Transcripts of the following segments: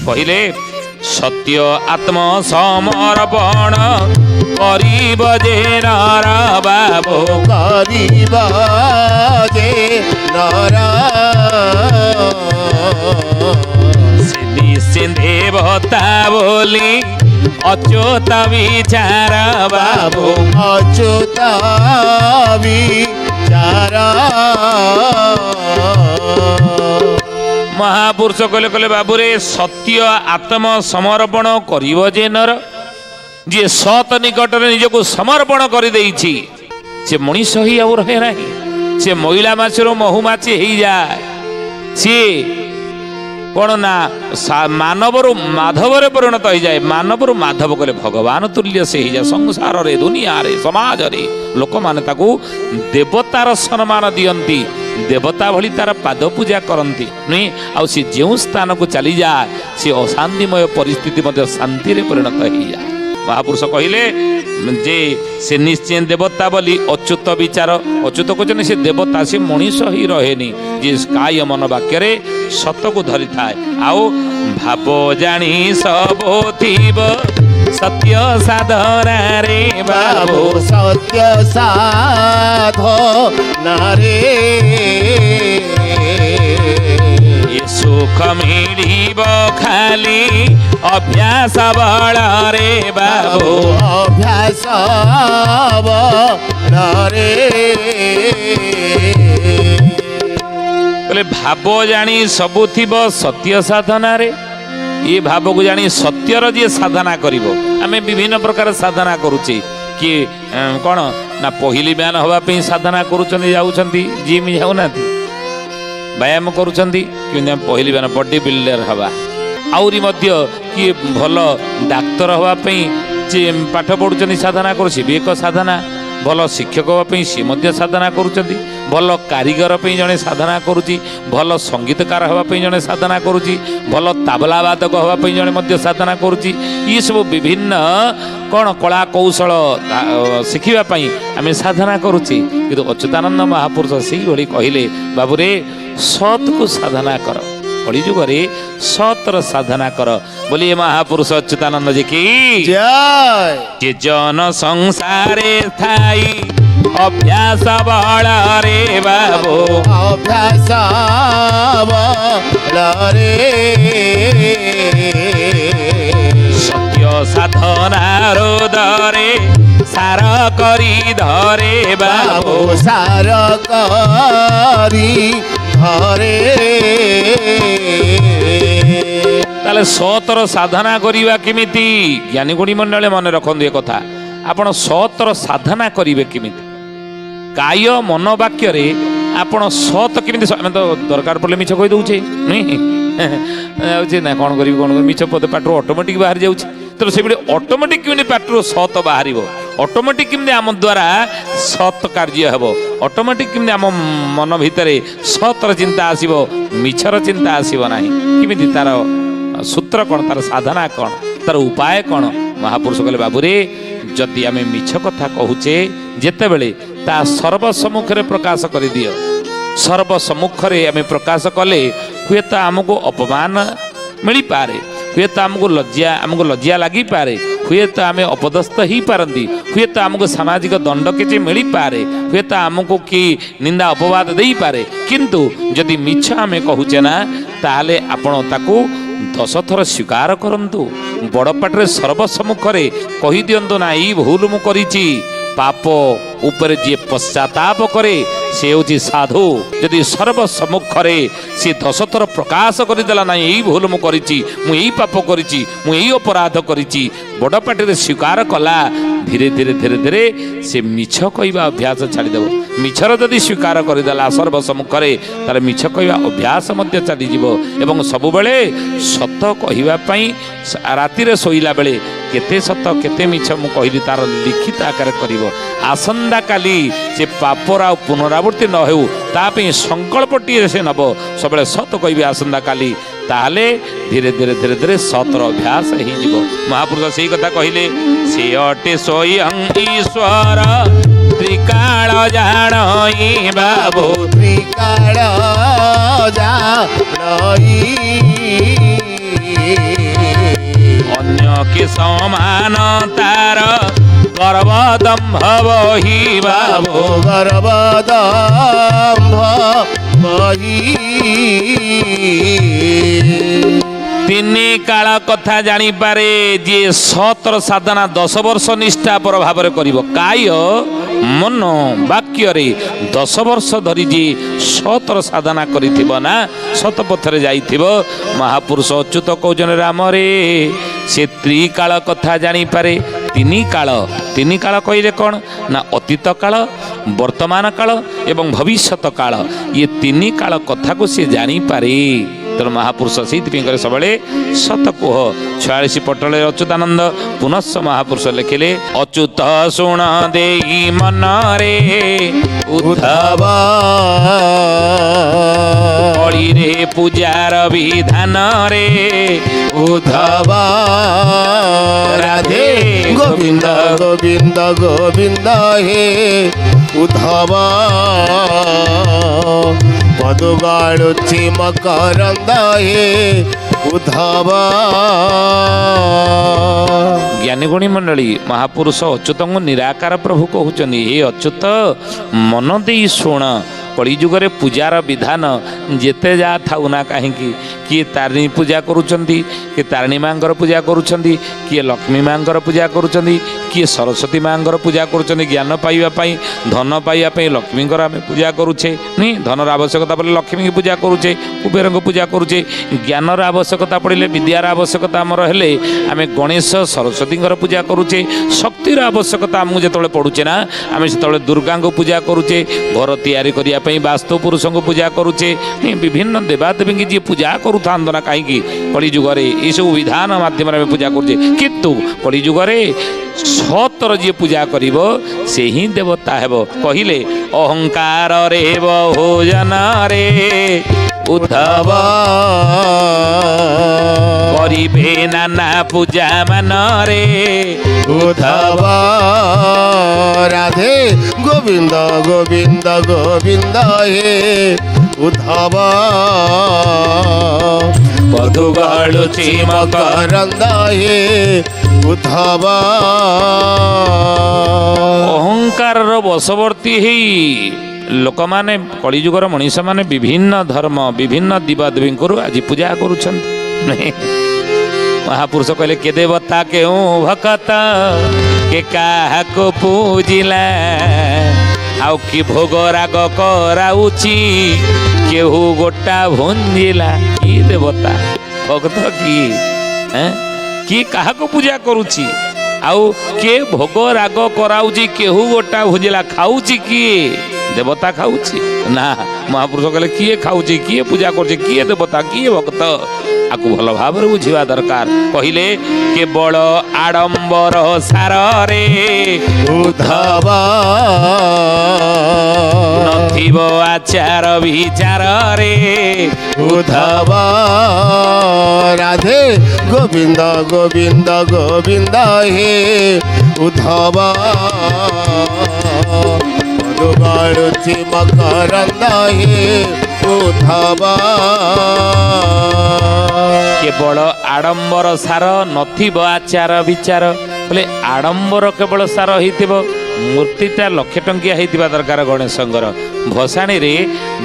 କହିଲେ ସତ୍ୟ ଆତ୍ମ ସମର୍ପଣ କରିବ ଯେ ନର ବାବୁ କରିବ ଯେ ନର ସେ ନିଶ୍ଚିନ୍ତ ଦେବତା ବୋଲି ଅଚ୍ୟୁତ ବିଚାର ବାବୁ ଅଚ୍ୟୁତ ବିଚାର ମହାପୁରୁଷ କହିଲେ କହିଲେ ବାବୁରେ ସତ୍ୟ ଆତ୍ମ ସମର୍ପଣ କରିବ ଯେ ନର ଯିଏ ସତ ନିକଟରେ ନିଜକୁ ସମର୍ପଣ କରିଦେଇଛି ସେ ମଣିଷ ହିଁ ଆଉ ରହେ ନାହିଁ ସେ ମହିଳା ମାଛରୁ ମହୁମାଛି ହେଇଯାଏ ସିଏ କଣ ନା ମାନବରୁ ମାଧବରେ ପରିଣତ ହେଇଯାଏ ମାନବରୁ ମାଧବ କଲେ ଭଗବାନ ତୁଲ୍ୟ ସେ ହେଇଯାଏ ସଂସାରରେ ଦୁନିଆରେ ସମାଜରେ ଲୋକମାନେ ତାକୁ ଦେବତାର ସମ୍ମାନ ଦିଅନ୍ତି ଦେବତା ଭଳି ତାର ପାଦ ପୂଜା କରନ୍ତି ନୁହେଁ ଆଉ ସେ ଯେଉଁ ସ୍ଥାନକୁ ଚାଲିଯାଏ ସେ ଅଶାନ୍ତିମୟ ପରିସ୍ଥିତି ମଧ୍ୟ ଶାନ୍ତିରେ ପରିଣତ ହେଇଯାଏ ମହାପୁରୁଷ କହିଲେ ଯେ ସେ ନିଶ୍ଚୟ ଦେବତା ବୋଲି ଅଚ୍ୟୁତ ବିଚାର ଅଚ୍ୟୁତ କହୁଛନ୍ତି ସେ ଦେବତା ସେ ମଣିଷ ହିଁ ରହେନି ଯେ କାୟ ମନ ବାକ୍ୟରେ ସତକୁ ଧରିଥାଏ ଆଉ ଭାବ ଜାଣି ସବୁ ଥିବ ସତ୍ୟ ସାଧନାରେ ବାବୁ ସତ୍ୟ ସାଧନାରେ ସୁଖ ମିଳିବ ଖାଲି ଅଭ୍ୟାସ ବଳରେ ବାବୁ ଅଭ୍ୟାସ ବଳରେ କହିଲେ ଭାବ ଜାଣି ସବୁ ଥିବ ସତ୍ୟ ସାଧନାରେ ଏ ଭାବକୁ ଜାଣି ସତ୍ୟର ଯିଏ ସାଧନା କରିବ ଆମେ ବିଭିନ୍ନ ପ୍ରକାର ସାଧନା କରୁଛେ କିଏ କ'ଣ ନା ପହିଲି ବ୍ୟାନ ହେବା ପାଇଁ ସାଧନା କରୁଛନ୍ତି ଯାଉଛନ୍ତି ଜିମ୍ ଯାଉନାହାନ୍ତି ବ୍ୟାୟାମ କରୁଛନ୍ତି କିନ୍ତୁ ଆମେ ପହିଲି ବ୍ୟାନ ବଡି ବିଲ୍ଡର ହେବା ଆହୁରି ମଧ୍ୟ କିଏ ଭଲ ଡାକ୍ତର ହେବା ପାଇଁ ଯିଏ ପାଠ ପଢ଼ୁଛନ୍ତି ସାଧନା କରୁଛି ବି ଏକ ସାଧନା ଭଲ ଶିକ୍ଷକ ହେବା ପାଇଁ ସିଏ ମଧ୍ୟ ସାଧନା କରୁଛନ୍ତି ଭଲ କାରିଗର ପାଇଁ ଜଣେ ସାଧନା କରୁଛି ଭଲ ସଙ୍ଗୀତକାର ହେବା ପାଇଁ ଜଣେ ସାଧନା କରୁଛି ଭଲ ତାବଲା ବାଦକ ହେବା ପାଇଁ ଜଣେ ମଧ୍ୟ ସାଧନା କରୁଛି ଏସବୁ ବିଭିନ୍ନ କ'ଣ କଳା କୌଶଳ ଶିଖିବା ପାଇଁ ଆମେ ସାଧନା କରୁଛି କିନ୍ତୁ ଅଚ୍ୟୁତାନନ୍ଦ ମହାପୁରୁଷ ସେଇଭଳି କହିଲେ ବାବୁରେ ସତ୍କୁ ସାଧନା କର କଳିଯୁଗରେ ସତ୍ର ସାଧନା କର ବୋଲି ମହାପୁରୁଷ ଅଚ୍ୟୁତାନନ୍ଦ ଯେ କି ଯେ ଜନ ସଂସାରେ ଥାଇ ଅଭ୍ୟାସ ବଳରେ ବାବୁ ଅଭ୍ୟାସ ବଳରେ ସତ୍ୟ ସାଧନାର ଦରେ ସାର କରି ଧରେ ବାବୁ ସାର କରି ଧରେ ତାହେଲେ ସତର ସାଧନା କରିବା କେମିତି ଜ୍ଞାନୀ ଗୁଣୀ ମଣ୍ଡଳେ ମନେ ରଖନ୍ତୁ ଏ କଥା ଆପଣ ସତର ସାଧନା କରିବେ କେମିତି କାୟ ମନ ବାକ୍ୟରେ ଆପଣ ସତ କେମିତି ଆମେ ତ ଦରକାର ପଡ଼ିଲେ ମିଛ କହିଦେଉଛେ ନୁହେଁ ଯାଉଛି ନା କ'ଣ କରିବି କ'ଣ କରିବି ମିଛ ପଦେ ପାଟିରୁ ଅଟୋମେଟିକ୍ ବାହାରି ଯାଉଛି ତେଣୁ ସେଭଳି ଅଟୋମେଟିକ୍ କେମିତି ପାଟିରୁ ସତ ବାହାରିବ ଅଟୋମେଟିକ୍ କେମିତି ଆମ ଦ୍ୱାରା ସତ କାର୍ଯ୍ୟ ହେବ ଅଟୋମେଟିକ୍ କେମିତି ଆମ ମନ ଭିତରେ ସତର ଚିନ୍ତା ଆସିବ ମିଛର ଚିନ୍ତା ଆସିବ ନାହିଁ କେମିତି ତାର ସୂତ୍ର କ'ଣ ତାର ସାଧନା କ'ଣ ତାର ଉପାୟ କ'ଣ ମହାପୁରୁଷ କହିଲେ ବାବୁରେ ଯଦି ଆମେ ମିଛ କଥା କହୁଛେ ଯେତେବେଳେ ତା ସର୍ବ ସମ୍ମୁଖରେ ପ୍ରକାଶ କରିଦିଅ ସର୍ବ ସମ୍ମୁଖରେ ଆମେ ପ୍ରକାଶ କଲେ ହୁଏତ ଆମକୁ ଅପମାନ ମିଳିପାରେ ହୁଏତ ଆମକୁ ଲଜ୍ଜା ଲାଗିପାରେ ହୁଏତ ଆମେ ଅପଦସ୍ଥ ହେଇପାରନ୍ତି ହୁଏତ ଆମକୁ ସାମାଜିକ ଦଣ୍ଡ କିଛି ମିଳିପାରେ ହୁଏତ ଆମକୁ କି ନିନ୍ଦା ଅପବାଦ ଦେଇପାରେ କିନ୍ତୁ ଯଦି ମିଛ ଆମେ କହୁଛେ ନା ତାହେଲେ ଆପଣ ତାକୁ 10 ଥର ସ୍ୱୀକାର କରନ୍ତୁ ବଡ଼ ପାଟିରେ ସର୍ବ ସମ୍ମୁଖରେ କହିଦିଅନ୍ତୁ ନା ଏଇ ଭୁଲ ମୁଁ କରିଛି ପାପ ଉପରେ ଯିଏ ପଶ୍ଚାତାପ କରେ ସେ ହେଉଛି ସାଧୁ ଯଦି ସର୍ବ ସମ୍ମୁଖରେ ସେ 10 ଥର ପ୍ରକାଶ କରିଦେଲା ନାହିଁ ଏଇ ଭୁଲ ମୁଁ କରିଛି ମୁଁ ଏଇ ପାପ କରିଛି ମୁଁ ଏଇ ଅପରାଧ କରିଛି ବଡ଼ ପାଟିରେ ସ୍ୱୀକାର କଲା ଧୀରେ ଧୀରେ ଧୀରେ ଧୀରେ ସେ ମିଛ କହିବା ଅଭ୍ୟାସ ଛାଡ଼ିଦେବ ମିଛର ଯଦି ସ୍ୱୀକାର କରିଦେଲା ସର୍ବ ସମ୍ମୁଖରେ ତାହେଲେ ମିଛ କହିବା ଅଭ୍ୟାସ ମଧ୍ୟ ଚାଲିଯିବ ଏବଂ ସବୁବେଳେ ସତ କହିବା ପାଇଁ ରାତିରେ ଶୋଇଲା ବେଳେ କେତେ ସତ କେତେ ମିଛ ମୁଁ କହିଲି ତାର ଲିଖିତ ଆକାରରେ କରିବ ଆସନ୍ତାକାଲି ସେ ପାପର ଆଉ ପୁନରାବୃତ୍ତି ନ ହେଉ ତା ପାଇଁ ସଂକଳ୍ପଟିଏ ସେ ନେବ ସବୁବେଳେ ସତ କହିବି ଆସନ୍ତାକାଲି ତାହେଲେ ଧୀରେ ଧୀରେ ଧୀରେ ଧୀରେ ସତର ଅଭ୍ୟାସ ହେଇଯିବ ମହାପୁରୁଷ ସେଇ କଥା କହିଲେ ସେ ଅଟେ ସ୍ୱୟଂ ଈଶ୍ୱର ତ୍ରିକାଳ ଜାଣଇ ବାବୁ ତ୍ରିକାଳ ଜାଣଇ ଅନ୍ୟ କି ସମାନ ତାର ଗର୍ବ ଦମ୍ଭ ବହିବା ବାବୁ ଗର୍ବଦମ୍ଭ ବହି ତିନି କାଳ କଥା ଜାଣିପାରେ ଯିଏ ସତର ସାଧନା 10 ବର୍ଷ ନିଷ୍ଠାପର ଭାବରେ କରିବ। କାୟ ମନ ବାକ୍ୟରେ 10 ବର୍ଷ ଧରି ଯିଏ ସତର ସାଧନା କରିଥିବ ନା ସତ ପଥରେ ଯାଇଥିବ। ମହାପୁରୁଷ ଅଚ୍ୟୁତ କହୁଛନ୍ତି ରାମରେ ସେ ତ୍ରିକାଳ କଥା ଜାଣିପାରେ। ତିନି କାଳ କହିଲେ କ'ଣ ନା ଅତୀତ କାଳ, ବର୍ତ୍ତମାନ କାଳ ଏବଂ ଭବିଷ୍ୟତ କାଳ। ଇଏ ତିନି କାଳ କଥାକୁ ସେ ଜାଣିପାରେ। ତେଣୁ ମହାପୁରୁଷ ସେଇଥିପାଇଁ କରେ ସବୁବେଳେ ସତ କୁହ। 46 ପଟଳରେ ଅଚ୍ୟୁତାନନ୍ଦ ପୁନଃ ମହାପୁରୁଷ ଲେଖିଲେ ଅଚ୍ୟୁତ ଶୁଣ ଦେଇ ମନରେ ଉଦ୍ଧବ କଳିରେ ପୂଜାର ବିଧାନରେ ଉଦ୍ଧବ ରାଧେ ଗୋବିନ୍ଦ ଗୋବିନ୍ଦ ଗୋବିନ୍ଦ ହେ ଉଦ୍ଧବ ପଦୁଗାଳୁଛି ମକରନ୍ଦ ହେ ଉଦ୍ଧବ। ଜ୍ଞାନୀଗୁଣୀ ମଣ୍ଡଳୀ ମହାପୁରୁଷ ଅଚ୍ୟୁତଙ୍କୁ ନିରାକାର ପ୍ରଭୁ କହୁଛନ୍ତି ହେ ଅଚ୍ୟୁତ ମନ ଦେଇ ଶୁଣ। କଳିଯୁଗରେ ପୂଜାର ବିଧାନ ଯେତେ ଯାହା ଥାଉ ନା କାହିଁକି କିଏ ତାରିଣୀ ପୂଜା କରୁଛନ୍ତି, କିଏ ତାରିଣୀ ମାଙ୍କର ପୂଜା କରୁଛନ୍ତି, କିଏ ଲକ୍ଷ୍ମୀ ମାଙ୍କର ପୂଜା କରୁଛନ୍ତି, କିଏ ସରସ୍ୱତୀ ମାଙ୍କର ପୂଜା କରୁଛନ୍ତି। ଜ୍ଞାନ ପାଇବା ପାଇଁ ଧନ ପାଇବା ପାଇଁ ଲକ୍ଷ୍ମୀଙ୍କର ଆମେ ପୂଜା କରୁଛେ ନି ଧନର ଆବଶ୍ୟକତା ପଡ଼ିଲେ ଲକ୍ଷ୍ମୀକି ପୂଜା କରୁଛେ, କୁବେରଙ୍କୁ ପୂଜା କରୁଛେ। ଜ୍ଞାନର ଆବଶ୍ୟକତା ପଡ଼ିଲେ ବିଦ୍ୟାର ଆବଶ୍ୟକତା ଆମର ହେଲେ ଆମେ ଗଣେଶ ସରସ୍ୱତୀଙ୍କର ପୂଜା କରୁଛେ। ଶକ୍ତିର ଆବଶ୍ୟକତା ଆମକୁ ଯେତେବେଳେ ପଡ଼ୁଛେ ନା ଆମେ ସେତେବେଳେ ଦୁର୍ଗାଙ୍କୁ ପୂଜା କରୁଛେ। ଘର ତିଆରି କରିବା ପାଇଁ ବାସ୍ତୁ ପୁରୁଷଙ୍କୁ ପୂଜା କରୁଛେ। ବିଭିନ୍ନ ଦେବାଦେବୀଙ୍କୁ ଯିଏ ପୂଜା କରୁଥାନ୍ତୁ ନା କାହିଁକି କଳିଯୁଗରେ ଏସବୁ ବିଧାନ ମାଧ୍ୟମରେ ଆମେ ପୂଜା କରୁଛେ। କିନ୍ତୁ କଳିଯୁଗରେ ସତର ଯିଏ ପୂଜା କରିବ ସେ ହିଁ ଦେବତା ହେବ। କହିଲେ ଅହଙ୍କାରରେ ବହୁଜନରେ ଉଦ୍ଧବ କରିବେ ନାନା ପୂଜା ମାନରେ ଉଦ୍ଧବ ରାଧେ ଗୋବିନ୍ଦ ଗୋବିନ୍ଦ ଗୋବିନ୍ଦ ହେ ଉଦ୍ଧବ ପଦୁଗାଳୁଛି ମକରନ୍ଦ ହେ ଉଦ୍ଧବ। ଅହଙ୍କାରର ବଶବର୍ତ୍ତୀ ହେଇ ଲୋକମାନେ କଳିଯୁଗର ମଣିଷମାନେ ବିଭିନ୍ନ ଧର୍ମ ବିଭିନ୍ନ ଦେବାଦେବୀଙ୍କର ଆଜି ପୂଜା କରୁଛନ୍ତି। ମହାପୁରୁଷ କହିଲେ କେ ଦେବତା କେଉଁ ଭକତ କେ କାହାକୁ ପୂଜିଲା ଆଉ କି ଭୋଗ ରାଗ କରାଉଛି କେହୁ ଗୋଟା ଭୁଞ୍ଜିଲା। କି ଦେବତା ଭକ୍ତ କିଏ କାହାକୁ ପୂଜା କରୁଛି ଆଉ କିଏ ଭୋଗ ରାଗ କରାଉଛି କେହୁ ଗୋଟା ଭୁଞ୍ଜିଲା। ଖାଉଛି କିଏ? ଦେବତା ଖାଉଛି ନା। ମହାପୁରୁଷ କହିଲେ କିଏ ଖାଉଛି, କିଏ ପୂଜା କରୁଛି, କିଏ ଦେବତା, କିଏ ଭକ୍ତ, ଆକୁ ଭଲ ଭାବରେ ବୁଝିବା ଦରକାର। କହିଲେ କେବଳ ଆଡମ୍ବର ସାରରେ ଉଦ୍ଧବ ନଥିବ ଆଚାର ବିଚାରରେ ଉଦ୍ଧବ ରାଧେ ଗୋବିନ୍ଦ ଗୋବିନ୍ଦ ଗୋବିନ୍ଦ ହେ ଉଦ୍ଧବ ପଦୁଗାଳୁଛି ମକରନ୍ଦ ହେ ଉଦ୍ଧବ। କେବଳ ଆଡମ୍ବର ସାର ନଥିବ ଆଚାର ବିଚାର। ବୋଲେ ଆଡମ୍ବର କେବଳ ସାର ହେଇଥିବ। ମୂର୍ତ୍ତିଟା 1,00,000 ଟଙ୍କିଆ ହେଇଥିବା ଦରକାର ଗଣେଶଙ୍କର। ଭସାଣିରେ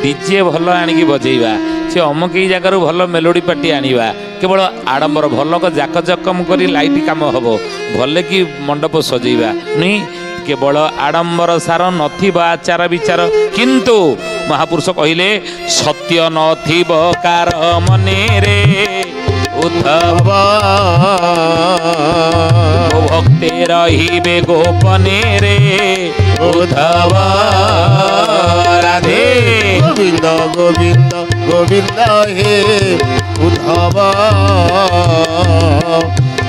ଡିଜେ ଭଲ ଆଣିକି ବଜେଇବା, ସେ ଅମୁକ ଏଇ ଜାଗାରୁ ଭଲ ମେଲୋଡ଼ି ପାର୍ଟି ଆଣିବା। କେବଳ ଆଡମ୍ବର ଭଲ ଜାକଜକମ କରି ଲାଇଟ୍ କାମ ହେବ, ଭଲ କି ମଣ୍ଡପ ସଜେଇବା ନୁହେଁ। କେବଳ ଆଡମ୍ବର ସାର ନଥିବ ଆଚାର ବିଚାର। କିନ୍ତୁ ମହାପୁରୁଷ କହିଲେ ସତ୍ୟ ନଥିବ କାର ମନେରେ ଉଦ୍ଧବ ଭକ୍ତେ ରହିବେ ଗୋପନେରେ ଉଦ୍ଧବ ରାଧେ ଗୋବିନ୍ଦ ଗୋବିନ୍ଦ ଗୋବିନ୍ଦ ହେ ଉଦ୍ଧବ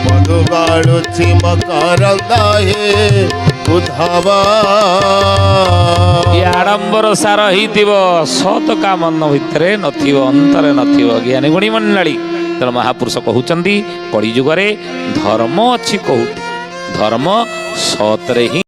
ପଦୁଗାଳୁଛି ମକରନ୍ଦ ହେ ଉଦ୍ଧବ। ଏ ଆଡମ୍ବର ସାର ହେଇଥିବ, ସତ କାମ ମନ ଭିତରେ ନଥିବ, ଅନ୍ତରେ ନଥିବ। ଜ୍ଞାନୀ ଗୁଣୀ ମଣ୍ଡଳୀ ତେଣୁ ମହାପୁରୁଷ କହୁଛନ୍ତି କଳିଯୁଗରେ ଧର୍ମ ଅଛି କୋଉଠି? ଧର୍ମ ସତରେ ହିଁ